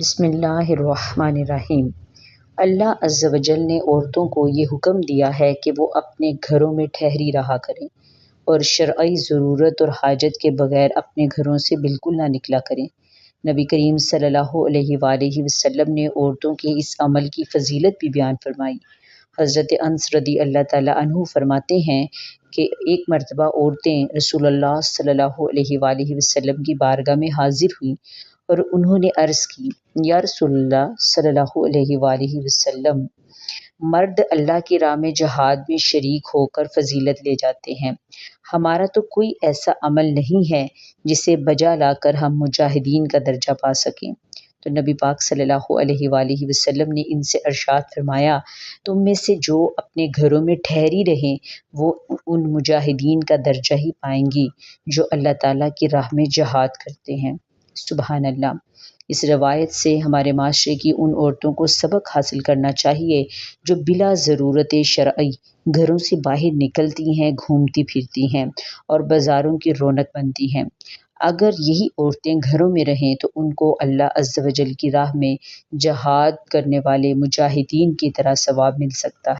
بسم اللہ الرحمن الرحیم۔ اللہ عز و جل نے عورتوں کو یہ حکم دیا ہے کہ وہ اپنے گھروں میں ٹھہری رہا کریں اور شرعی ضرورت اور حاجت کے بغیر اپنے گھروں سے بالکل نہ نکلا کریں۔ نبی کریم صلی اللہ علیہ وآلہ وسلم نے عورتوں کے اس عمل کی فضیلت بھی بیان فرمائی۔ حضرت انس رضی اللہ تعالیٰ عنہ فرماتے ہیں کہ ایک مرتبہ عورتیں رسول اللہ صلی اللہ علیہ وآلہ وسلم کی بارگاہ میں حاضر ہوئیں اور انہوں نے عرض کی، یا رسول اللہ صلی اللہ علیہ وآلہ وسلم، مرد اللہ کی راہ میں جہاد میں شریک ہو کر فضیلت لے جاتے ہیں، ہمارا تو کوئی ایسا عمل نہیں ہے جسے بجا لا کر ہم مجاہدین کا درجہ پا سکیں۔ تو نبی پاک صلی اللہ علیہ وآلہ وسلم نے ان سے ارشاد فرمایا، تم میں سے جو اپنے گھروں میں ٹھہری رہیں وہ ان مجاہدین کا درجہ ہی پائیں گی جو اللہ تعالیٰ کی راہ میں جہاد کرتے ہیں۔ سبحان اللہ۔ اس روایت سے ہمارے معاشرے کی ان عورتوں کو سبق حاصل کرنا چاہیے جو بلا ضرورت شرعی گھروں سے باہر نکلتی ہیں، گھومتی پھرتی ہیں اور بازاروں کی رونق بنتی ہیں۔ اگر یہی عورتیں گھروں میں رہیں تو ان کو اللہ عز و جل کی راہ میں جہاد کرنے والے مجاہدین کی طرح ثواب مل سکتا ہے۔